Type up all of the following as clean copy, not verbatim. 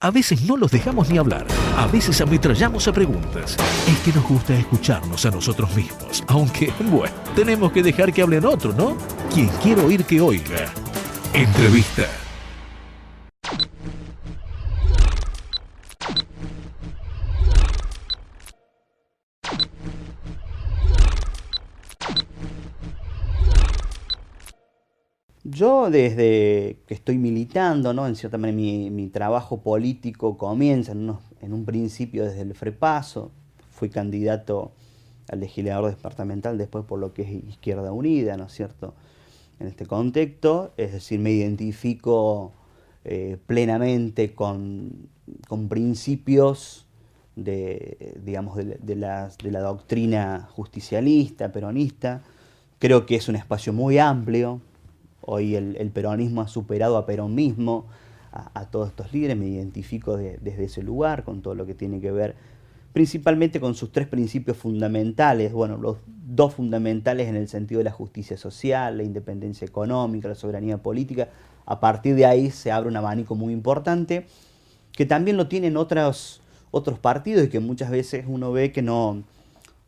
A veces no los dejamos ni hablar, a veces ametrallamos a preguntas. Es que nos gusta escucharnos a nosotros mismos, aunque, bueno, tenemos que dejar que hablen otros, ¿no? Quien quiere oír que oiga. Entrevista. Yo desde que estoy militando, ¿no? En cierta manera mi trabajo político comienza en un principio desde el FREPASO. Fui candidato al legislador departamental después por lo que es Izquierda Unida, ¿no es cierto? En este contexto, es decir, me identifico plenamente con principios digamos, de la doctrina justicialista, peronista. Creo que es un espacio muy amplio. Hoy el peronismo ha superado a Perón mismo, a todos estos líderes. Me identifico desde ese lugar, con todo lo que tiene que ver principalmente con sus tres principios fundamentales. Bueno, los dos fundamentales en el sentido de la justicia social, la independencia económica, la soberanía política. A partir de ahí se abre un abanico muy importante, que también lo tienen otros partidos y que muchas veces uno ve que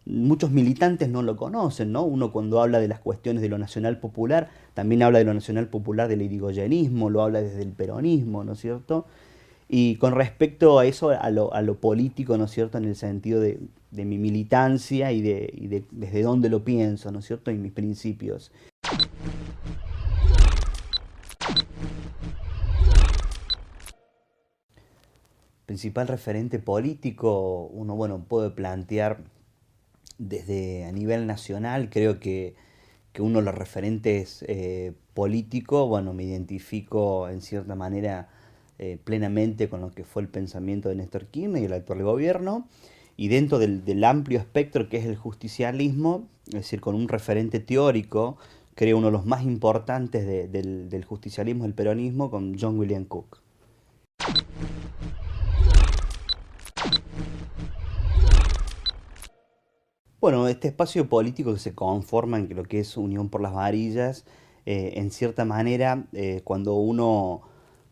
muchos militantes no lo conocen, ¿no? Uno cuando habla de las cuestiones de lo nacional popular, también habla de lo nacional popular del irigoyenismo, lo habla desde el peronismo, ¿no es cierto? Y con respecto a eso, a lo político, ¿no es cierto?, en el sentido de mi militancia y desde dónde lo pienso, ¿no es cierto?, y mis principios. Principal referente político, uno, bueno, puede plantear desde a nivel nacional. Creo que uno de los referentes políticos, bueno, me identifico en cierta manera plenamente con lo que fue el pensamiento de Néstor Kirchner y el actual gobierno, y dentro del amplio espectro que es el justicialismo, es decir, con un referente teórico, creo uno de los más importantes del justicialismo, el peronismo, con John William Cook. Bueno, este espacio político que se conforma en lo que es Unión por las Varillas, en cierta manera, cuando uno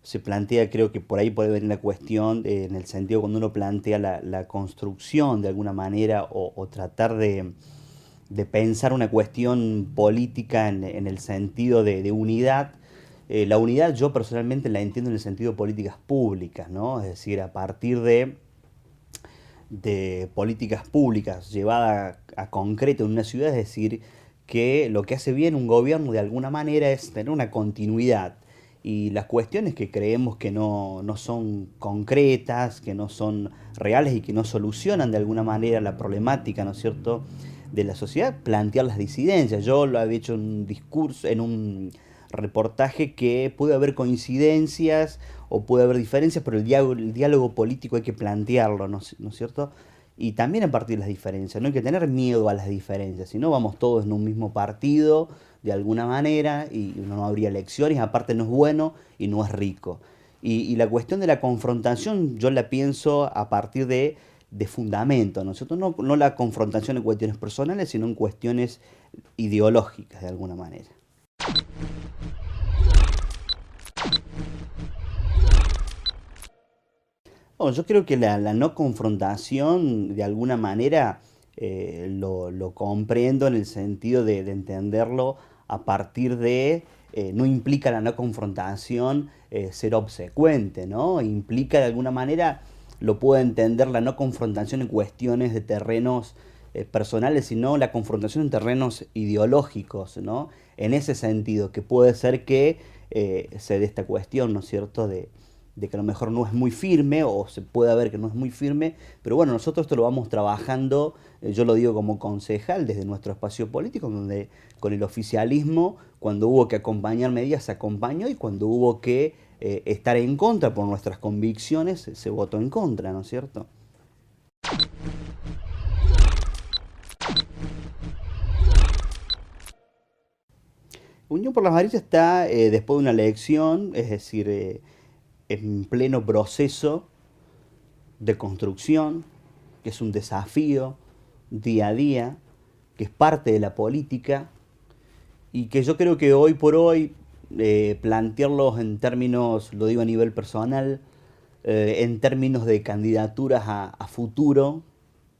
se plantea, creo que por ahí puede venir la cuestión, en el sentido cuando uno plantea la construcción de alguna manera o tratar de pensar una cuestión política en el sentido de unidad. La unidad yo personalmente la entiendo en el sentido de políticas públicas, ¿no? Es decir, a partir de políticas públicas llevadas a concreto en una ciudad, es decir, que lo que hace bien un gobierno de alguna manera es tener una continuidad. Y las cuestiones que creemos que no son concretas, que no son reales y que no solucionan de alguna manera la problemática, ¿no es cierto?, de la sociedad, plantear las disidencias. Yo lo había hecho en un discurso, en un reportaje, que puede haber coincidencias o puede haber diferencias, pero el diálogo político hay que plantearlo, ¿no es cierto? Y también a partir de las diferencias, no hay que tener miedo a las diferencias, si no vamos todos en un mismo partido, de alguna manera, y no habría elecciones, aparte no es bueno y no es rico. Y la cuestión de la confrontación yo la pienso a partir de fundamento, ¿no es cierto? No la confrontación en cuestiones personales, sino en cuestiones ideológicas, de alguna manera. Bueno, yo creo que la no confrontación, de alguna manera, lo comprendo en el sentido de entenderlo a partir no implica la no confrontación ser obsecuente, ¿no? Implica de alguna manera, lo puedo entender la no confrontación en cuestiones de terrenos personales, sino la confrontación en terrenos ideológicos, ¿no? En ese sentido, que puede ser que se dé esta cuestión, ¿no es cierto?, de que a lo mejor no es muy firme, o se puede ver que no es muy firme, pero bueno, nosotros esto lo vamos trabajando, yo lo digo como concejal, desde nuestro espacio político, donde con el oficialismo, cuando hubo que acompañar medidas, se acompañó, y cuando hubo que estar en contra por nuestras convicciones, se votó en contra, ¿no es cierto? Unión por las Varillas está después de una elección, es decir, en pleno proceso de construcción, que es un desafío día a día, que es parte de la política, y que yo creo que hoy por hoy, plantearlos en términos, lo digo a nivel personal, en términos de candidaturas a futuro,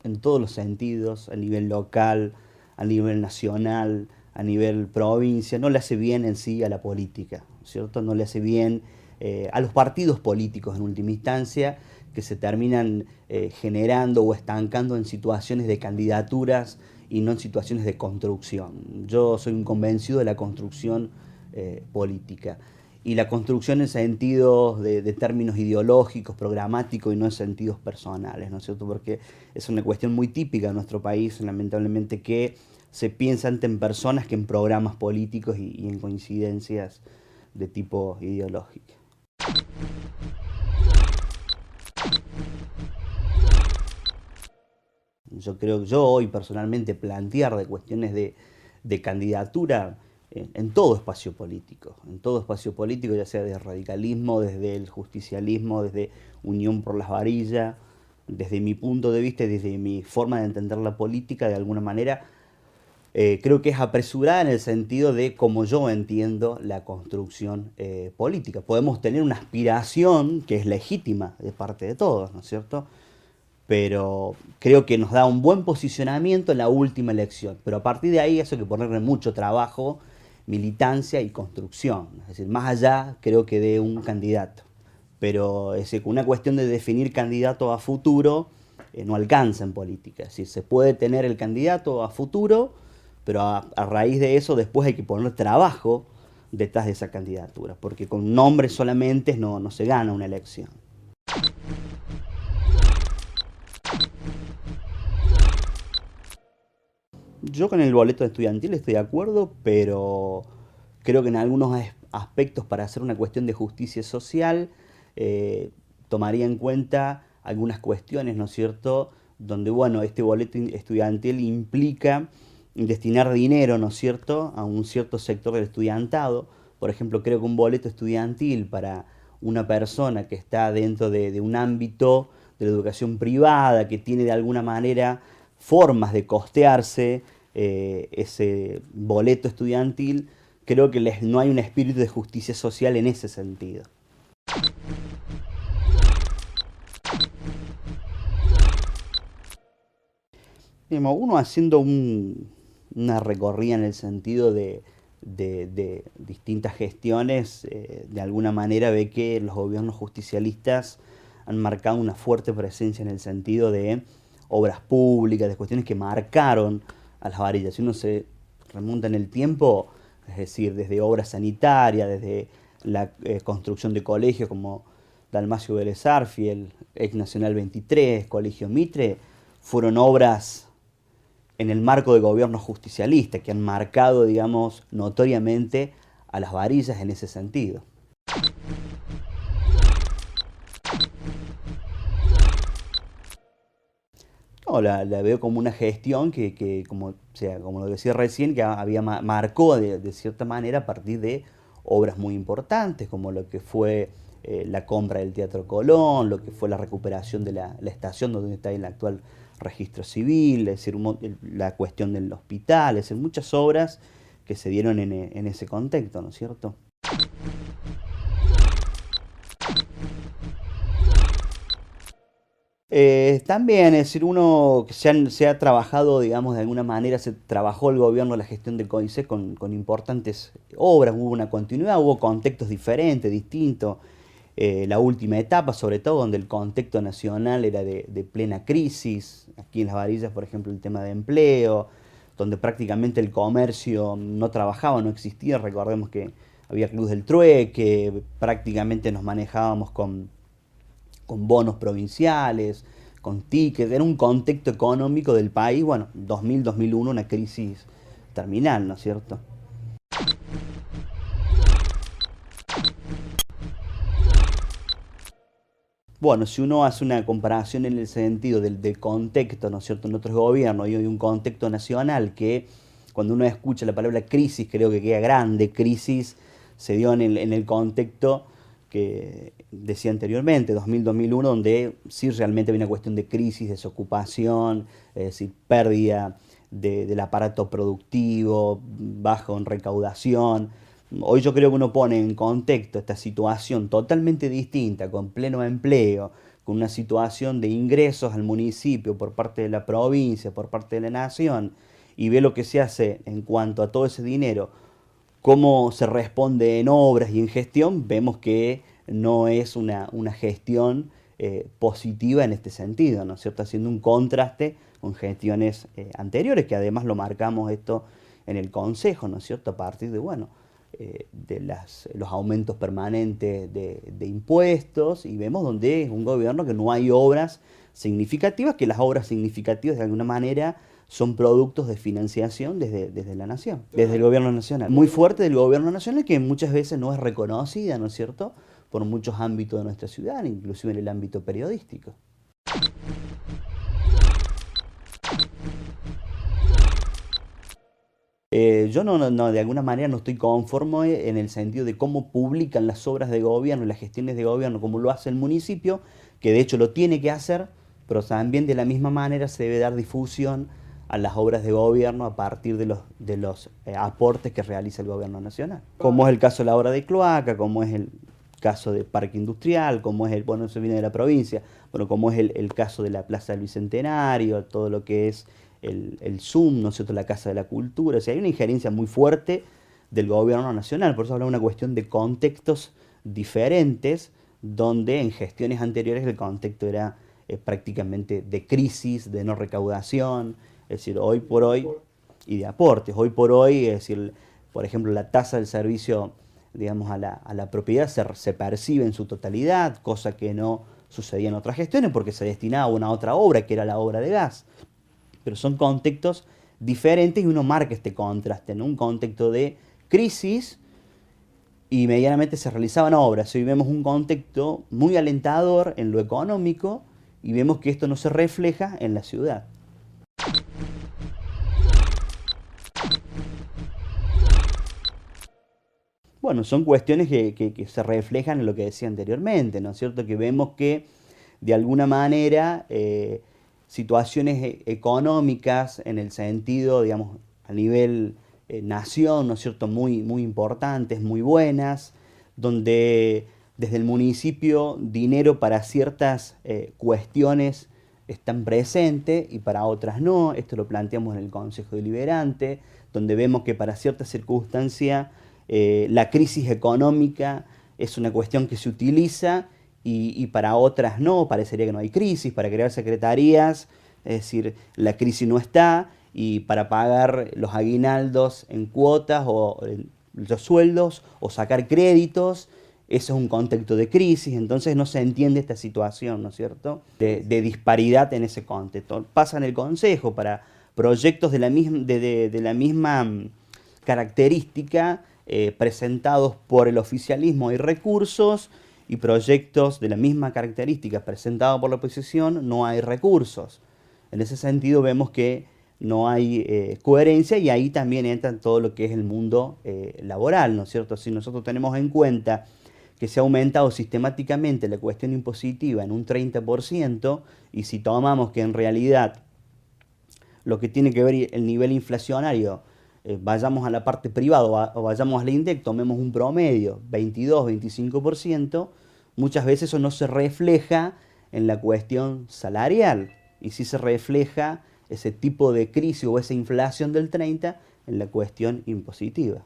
en todos los sentidos, a nivel local, a nivel nacional, a nivel provincia, no le hace bien en sí a la política, ¿cierto? No le hace bien a los partidos políticos en última instancia, que se terminan generando o estancando en situaciones de candidaturas y no en situaciones de construcción. Yo soy un convencido de la construcción política. Y la construcción en sentidos de términos ideológicos, programáticos y no en sentidos personales, ¿no es cierto? Porque es una cuestión muy típica de nuestro país, lamentablemente, que se piensa antes en personas que en programas políticos y en coincidencias de tipo ideológico. Yo creo que yo hoy personalmente plantear de cuestiones de candidatura en todo espacio político, ya sea de radicalismo, desde el justicialismo, desde Unión por las Varillas, desde mi punto de vista y desde mi forma de entender la política, de alguna manera, creo que es apresurada en el sentido de cómo yo entiendo la construcción política. Podemos tener una aspiración que es legítima de parte de todos, ¿no es cierto? Pero creo que nos da un buen posicionamiento en la última elección. Pero a partir de ahí eso hay que ponerle mucho trabajo, militancia y construcción. Es decir, más allá creo que de un candidato. Pero es decir, una cuestión de definir candidato a futuro no alcanza en política. Es decir, se puede tener el candidato a futuro, pero a raíz de eso después hay que poner trabajo detrás de esa candidatura. Porque con nombres solamente no se gana una elección. Yo con el boleto estudiantil estoy de acuerdo, pero creo que en algunos aspectos para hacer una cuestión de justicia social tomaría en cuenta algunas cuestiones, ¿no es cierto? Donde, bueno, este boleto estudiantil implica destinar dinero, ¿no es cierto?, a un cierto sector del estudiantado. Por ejemplo, creo que un boleto estudiantil para una persona que está dentro de un ámbito de la educación privada, que tiene de alguna manera formas de costearse ese boleto estudiantil, creo que no hay un espíritu de justicia social en ese sentido. Uno haciendo una recorrida en el sentido de distintas gestiones, de alguna manera ve que los gobiernos justicialistas han marcado una fuerte presencia en el sentido de obras públicas, de cuestiones que marcaron a las varillas. Si uno se remonta en el tiempo, es decir, desde obras sanitarias, desde la construcción de colegios como Dalmacio Vélez Arfi, el Ex Nacional 23, Colegio Mitre, fueron obras en el marco de gobiernos justicialistas que han marcado, digamos, notoriamente a las varillas en ese sentido. No, la veo como una gestión que como lo decía recién, que marcó de cierta manera a partir de obras muy importantes, como lo que fue la compra del Teatro Colón, lo que fue la recuperación de la estación donde está el actual registro civil, es decir, la cuestión del hospital, es decir, muchas obras que se dieron en ese contexto, ¿no es cierto? También, es decir, uno que se ha trabajado, digamos, de alguna manera, se trabajó el gobierno la gestión del CONICET con importantes obras, hubo una continuidad, hubo contextos diferentes, distintos. La última etapa, sobre todo, donde el contexto nacional era de plena crisis, aquí en Las Varillas, por ejemplo, el tema de empleo, donde prácticamente el comercio no trabajaba, no existía, recordemos que había Club del Trueque, prácticamente nos manejábamos con bonos provinciales, con tickets, era un contexto económico del país, bueno, 2000-2001, una crisis terminal, ¿no es cierto? Bueno, si uno hace una comparación en el sentido del contexto, ¿no es cierto?, en otros gobiernos y un contexto nacional que cuando uno escucha la palabra crisis creo que queda grande, crisis se dio en el contexto que decía anteriormente, 2000-2001, donde sí realmente había una cuestión de crisis, desocupación, es decir, pérdida del aparato productivo, bajo en recaudación, Hoy yo creo que uno pone en contexto esta situación totalmente distinta, con pleno empleo, con una situación de ingresos al municipio por parte de la provincia, por parte de la nación, y ve lo que se hace en cuanto a todo ese dinero, cómo se responde en obras y en gestión, vemos que no es una gestión positiva en este sentido, ¿no es cierto? Haciendo un contraste con gestiones anteriores, que además lo marcamos esto en el Consejo, ¿no es cierto? A partir de, bueno, los aumentos permanentes de impuestos, y vemos donde es un gobierno que no hay obras significativas, que las obras significativas de alguna manera son productos de financiación desde la nación, desde el gobierno nacional. Muy fuerte del gobierno nacional, que muchas veces no es reconocida, ¿no es cierto?, por muchos ámbitos de nuestra ciudad, inclusive en el ámbito periodístico. Yo de alguna manera no estoy conforme en el sentido de cómo publican las obras de gobierno, las gestiones de gobierno, como lo hace el municipio, que de hecho lo tiene que hacer, pero también de la misma manera se debe dar difusión a las obras de gobierno a partir de los aportes que realiza el gobierno nacional. Como es el caso de la obra de cloaca, como es el caso de parque industrial, como es bueno, eso viene de la provincia, bueno, como es el caso de la Plaza del Bicentenario, todo lo que es el Zoom, ¿no es cierto?, la Casa de la Cultura. O sea, hay una injerencia muy fuerte del gobierno nacional, por eso hablamos de una cuestión de contextos diferentes, donde en gestiones anteriores el contexto era prácticamente de crisis, de no recaudación, es decir, hoy por hoy, y de aportes, hoy por hoy, es decir, por ejemplo, la tasa del servicio, digamos, a la propiedad se percibe en su totalidad, cosa que no sucedía en otras gestiones porque se destinaba a una otra obra, que era la obra de gas. Pero son contextos diferentes y uno marca este contraste, ¿no? Un contexto de crisis y medianamente se realizaban obras. Hoy vemos un contexto muy alentador en lo económico y vemos que esto no se refleja en la ciudad. Bueno, son cuestiones que se reflejan en lo que decía anteriormente, ¿no es cierto? Que vemos que de alguna manera situaciones económicas en el sentido, digamos, a nivel nación, ¿no es cierto?, muy importantes, muy buenas, donde desde el municipio dinero para ciertas cuestiones están presentes y para otras no. Esto lo planteamos en el Consejo Deliberante, donde vemos que para ciertas circunstancias la crisis económica es una cuestión que se utiliza y para otras no, parecería que no hay crisis, para crear secretarías, es decir, la crisis no está, y para pagar los aguinaldos en cuotas o los sueldos o sacar créditos, eso es un contexto de crisis. Entonces no se entiende esta situación, ¿no es cierto?, de disparidad en ese contexto. Pasa en el Consejo para proyectos de la misma característica, presentados por el oficialismo hay recursos, y proyectos de la misma característica presentados por la oposición no hay recursos. En ese sentido vemos que no hay coherencia, y ahí también entra todo lo que es el mundo laboral, ¿no es cierto? Si nosotros tenemos en cuenta que se ha aumentado sistemáticamente la cuestión impositiva en un 30%, y si tomamos que en realidad lo que tiene que ver el nivel inflacionario, vayamos a la parte privada o vayamos al INDEC, tomemos un promedio, 22-25%, muchas veces eso no se refleja en la cuestión salarial, y sí se refleja ese tipo de crisis o esa inflación del 30% en la cuestión impositiva.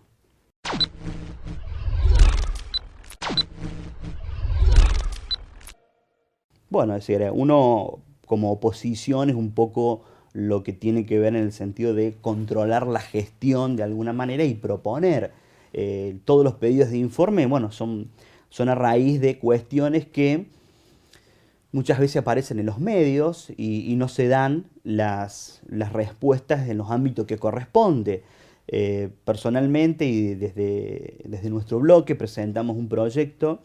Bueno, es decir, uno como oposición es un poco lo que tiene que ver en el sentido de controlar la gestión de alguna manera y proponer. Todos los pedidos de informe, bueno, son a raíz de cuestiones que muchas veces aparecen en los medios y no se dan las respuestas en los ámbitos que corresponde. Personalmente y desde nuestro bloque presentamos un proyecto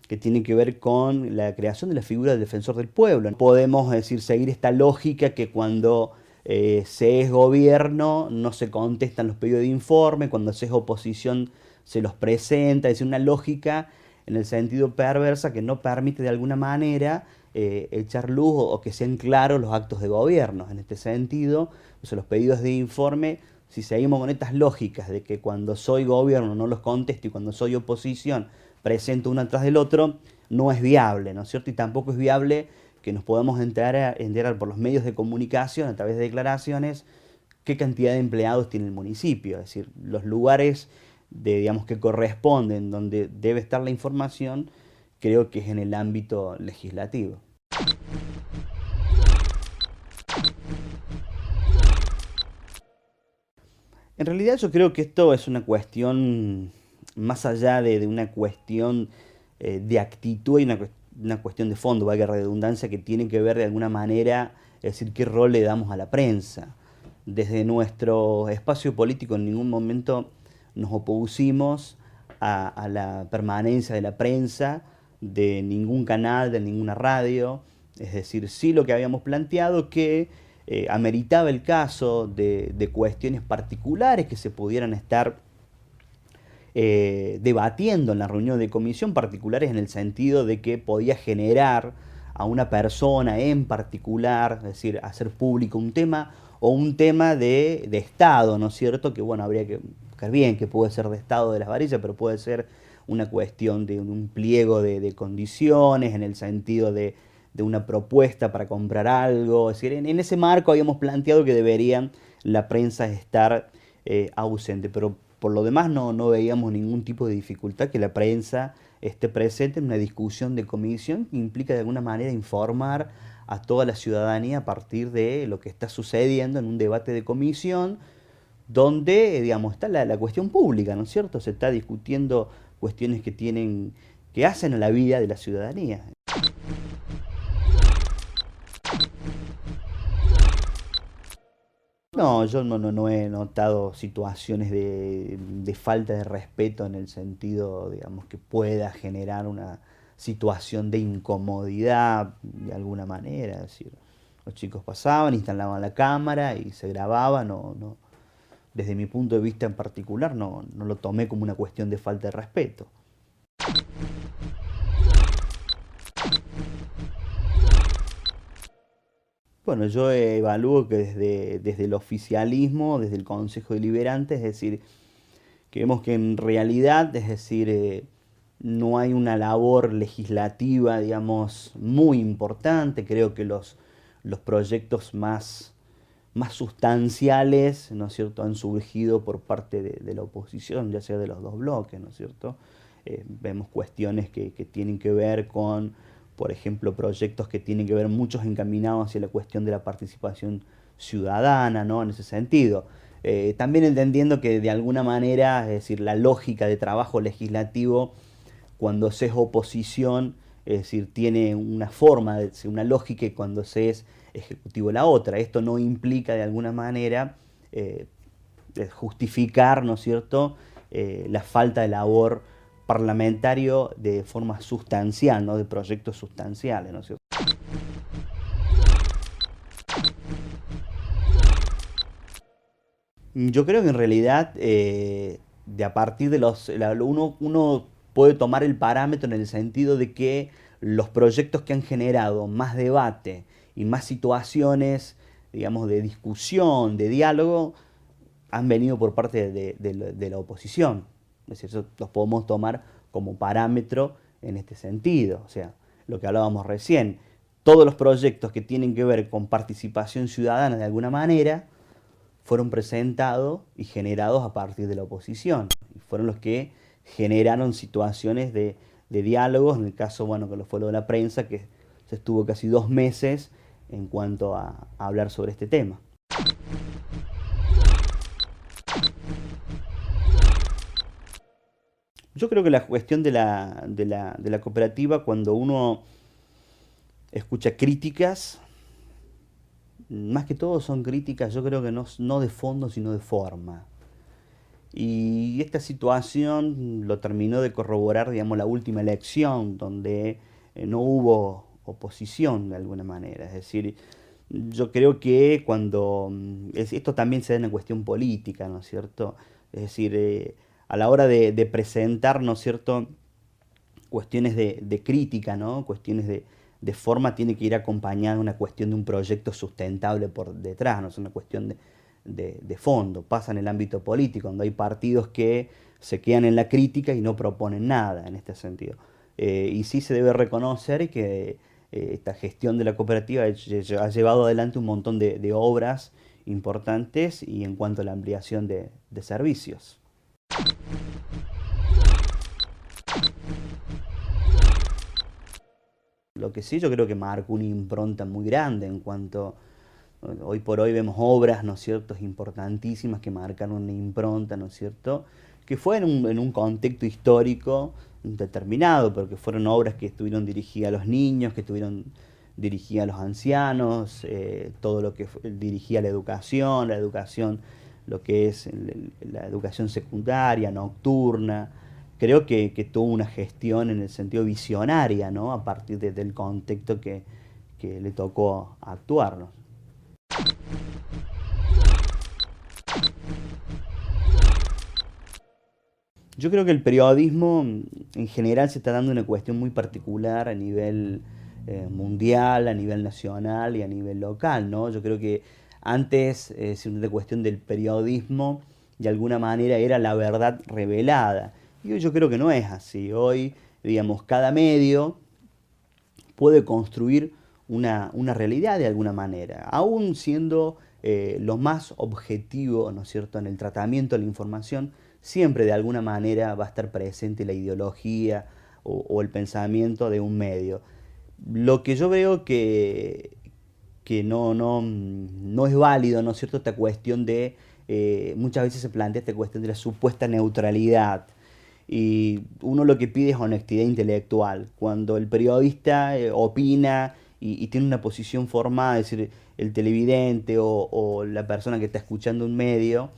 que tiene que ver con la creación de la figura del defensor del pueblo. Podemos decir, seguir esta lógica que cuando se es gobierno no se contestan los pedidos de informe, cuando se es oposición se los presenta, es decir, una lógica en el sentido perversa que no permite de alguna manera echar luz o que sean claros los actos de gobierno. En este sentido, los pedidos de informe si seguimos con estas lógicas de que cuando soy gobierno no los contesto y cuando soy oposición presento uno atrás del otro, no es viable, ¿no es cierto? Y tampoco es viable que nos podamos enterar por los medios de comunicación a través de declaraciones qué cantidad de empleados tiene el municipio. Es decir, los lugares digamos, que corresponden, donde debe estar la información, creo que es en el ámbito legislativo. En realidad yo creo que esto es una cuestión, más allá de una cuestión de actitud, y una cuestión de fondo, valga la redundancia, que tiene que ver de alguna manera, es decir, qué rol le damos a la prensa. Desde nuestro espacio político en ningún momento nos opusimos a la permanencia de la prensa, de ningún canal, de ninguna radio. Es decir, sí lo que habíamos planteado que ameritaba el caso de cuestiones particulares que se pudieran estar debatiendo en la reunión de comisión, particulares en el sentido de que podía generar a una persona en particular, es decir, hacer público un tema o un tema de Estado, ¿no es cierto? Que bueno, habría que buscar bien que puede ser de Estado de las varillas, pero puede ser una cuestión de un pliego de condiciones en el sentido de una propuesta para comprar algo. Es decir, en ese marco habíamos planteado que deberían la prensa estar ausente, pero por lo demás no veíamos ningún tipo de dificultad que la prensa esté presente en una discusión de comisión que implica de alguna manera informar a toda la ciudadanía a partir de lo que está sucediendo en un debate de comisión donde, digamos, está la cuestión pública, ¿no es cierto? Se está discutiendo cuestiones que hacen a la vida de la ciudadanía. No, yo no he notado situaciones de falta de respeto en el sentido, digamos, que pueda generar una situación de incomodidad de alguna manera. Es decir, los chicos pasaban, instalaban la cámara y se grababa. Desde mi punto de vista en particular, no lo tomé como una cuestión de falta de respeto. Bueno, yo evalúo que desde el oficialismo, desde el Consejo Deliberante, es decir, que vemos que en realidad, es decir, no hay una labor legislativa, digamos, muy importante. Creo que los proyectos más sustanciales, ¿no es cierto?, han surgido por parte de la oposición, ya sea de los dos bloques, ¿no es cierto? Vemos cuestiones que tienen que ver con, por ejemplo, proyectos que tienen que ver muchos encaminados hacia la cuestión de la participación ciudadana, ¿no?, en ese sentido. También entendiendo que de alguna manera, es decir, la lógica de trabajo legislativo, cuando se es oposición, es decir, tiene una forma, una lógica, y cuando se es ejecutivo la otra. Esto no implica de alguna manera justificar, ¿no es cierto?, la falta de labor parlamentario de forma sustancial, ¿no?, de proyectos sustanciales, ¿no es cierto? Yo creo que en realidad de a partir de uno puede tomar el parámetro en el sentido de que los proyectos que han generado más debate y más situaciones, digamos, de discusión, de diálogo, han venido por parte de la oposición. Es decir, eso los podemos tomar como parámetro en este sentido. O sea, lo que hablábamos recién, todos los proyectos que tienen que ver con participación ciudadana de alguna manera fueron presentados y generados a partir de la oposición. Y fueron los que generaron situaciones de diálogos, en el caso, bueno, que fue lo de la prensa, que se estuvo casi 2 meses en cuanto a hablar sobre este tema. Yo creo que la cuestión de la cooperativa, cuando uno escucha críticas, más que todo son críticas, yo creo que no de fondo, sino de forma. Y esta situación lo terminó de corroborar, digamos, la última elección, donde no hubo oposición de alguna manera. Es decir, yo creo que esto también se da en la cuestión política, ¿no es cierto? Es decir, a la hora de presentar, ¿no es cierto?, cuestiones de crítica, ¿no?, cuestiones de forma, tiene que ir acompañada de una cuestión de un proyecto sustentable por detrás, no es una cuestión de fondo, pasa en el ámbito político, donde hay partidos que se quedan en la crítica y no proponen nada en este sentido. Y sí se debe reconocer que esta gestión de la cooperativa ha llevado adelante un montón de obras importantes y en cuanto a la ampliación de servicios. Lo que sí yo creo que marcó una impronta muy grande en cuanto, hoy por hoy vemos obras, ¿no es cierto?, importantísimas que marcan una impronta, ¿no es cierto?, que fue en un contexto histórico determinado, pero que fueron obras que estuvieron dirigidas a los niños, que estuvieron dirigidas a los ancianos, todo lo que dirigía a la educación, lo que es la educación secundaria, nocturna. Creo que tuvo una gestión en el sentido visionaria, ¿no?, a partir del contexto que le tocó actuar, ¿no? Yo creo que el periodismo en general se está dando una cuestión muy particular a nivel mundial, a nivel nacional y a nivel local, ¿no? Yo creo que antes, la cuestión del periodismo, de alguna manera era la verdad revelada. Y hoy yo creo que no es así. Hoy, digamos, cada medio puede construir una realidad de alguna manera, aún siendo lo más objetivo, ¿no es cierto?, en el tratamiento de la información, siempre de alguna manera va a estar presente la ideología o el pensamiento de un medio. Lo que yo veo que no es válido, ¿no es cierto?, esta cuestión de, muchas veces se plantea esta cuestión de la supuesta neutralidad. Y uno lo que pide es honestidad intelectual. Cuando el periodista opina y tiene una posición formada, es decir, el televidente o la persona que está escuchando un medio,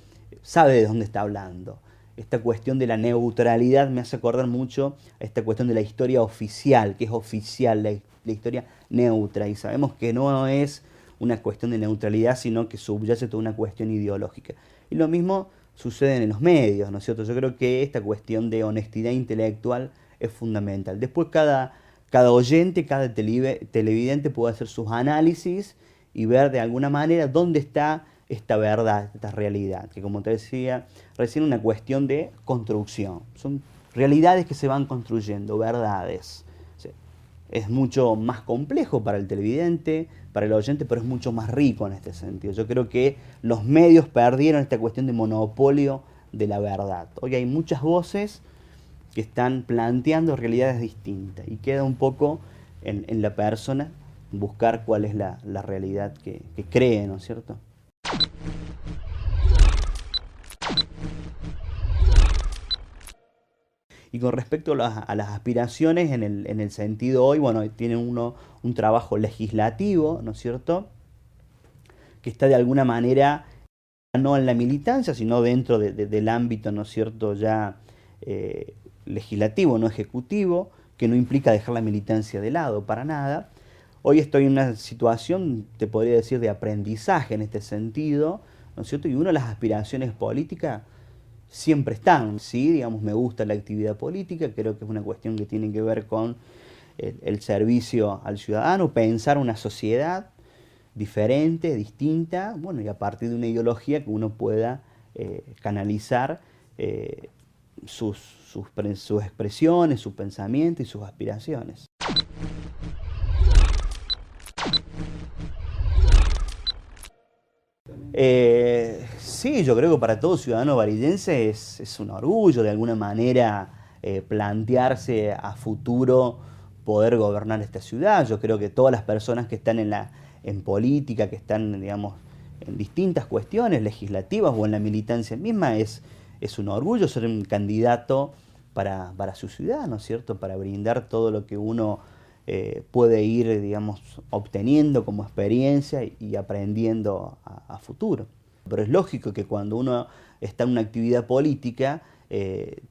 sabe de dónde está hablando. Esta cuestión de la neutralidad me hace acordar mucho a esta cuestión de la historia oficial, que es oficial, la historia neutra. Y sabemos que no es una cuestión de neutralidad, sino que subyace toda una cuestión ideológica. Y lo mismo sucede en los medios, ¿no es cierto? Yo creo que esta cuestión de honestidad intelectual es fundamental. Después cada oyente, cada televidente puede hacer sus análisis y ver de alguna manera dónde está esta verdad, esta realidad, que como te decía recién, una cuestión de construcción. Son realidades que se van construyendo, verdades. O sea, es mucho más complejo para el televidente, para el oyente, pero es mucho más rico en este sentido. Yo creo que los medios perdieron esta cuestión de monopolio de la verdad. Hoy hay muchas voces que están planteando realidades distintas y queda un poco en la persona buscar cuál es la realidad que cree, ¿no es cierto? Y con respecto a las aspiraciones, en el sentido hoy, bueno, tiene uno un trabajo legislativo, ¿no es cierto?, que está de alguna manera no en la militancia, sino dentro del ámbito, ¿no es cierto?, ya legislativo, no ejecutivo, que no implica dejar la militancia de lado para nada. Hoy estoy en una situación, te podría decir, de aprendizaje en este sentido, ¿no es cierto? Y una de las aspiraciones políticas siempre están, ¿sí? Digamos, me gusta la actividad política, creo que es una cuestión que tiene que ver con el servicio al ciudadano, pensar una sociedad diferente, distinta, bueno, y a partir de una ideología que uno pueda canalizar sus expresiones, sus pensamientos y sus aspiraciones. Sí, yo creo que para todo ciudadano varillense es un orgullo de alguna manera plantearse a futuro poder gobernar esta ciudad. Yo creo que todas las personas que están en política, que están, digamos, en distintas cuestiones legislativas o en la militancia misma, es un orgullo ser un candidato para su ciudad, ¿no es cierto?, para brindar todo lo que uno puede ir, digamos, obteniendo como experiencia y aprendiendo a futuro. Pero es lógico que cuando uno está en una actividad política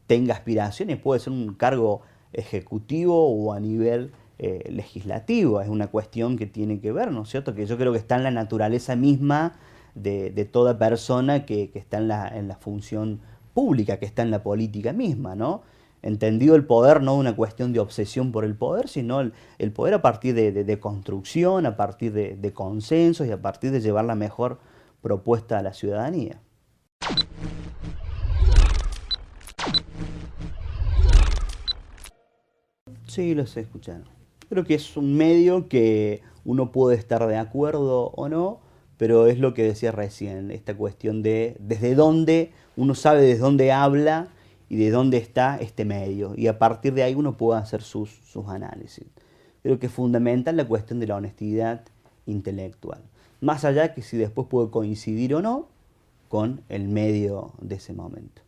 tenga aspiraciones, puede ser un cargo ejecutivo o a nivel legislativo. Es una cuestión que tiene que ver, ¿no es cierto?, que yo creo que está en la naturaleza misma de toda persona que está en la función pública, que está en la política misma, ¿no? Entendido el poder no una cuestión de obsesión por el poder, sino el poder a partir de construcción, a partir de consensos y a partir de llevar la mejor propuesta a la ciudadanía. Sí, los he escuchado. Creo que es un medio que uno puede estar de acuerdo o no, pero es lo que decía recién, esta cuestión de desde dónde, uno sabe desde dónde habla y de dónde está este medio, y a partir de ahí uno puede hacer sus análisis. Creo que es fundamental la cuestión de la honestidad intelectual, más allá que si después puede coincidir o no con el medio de ese momento.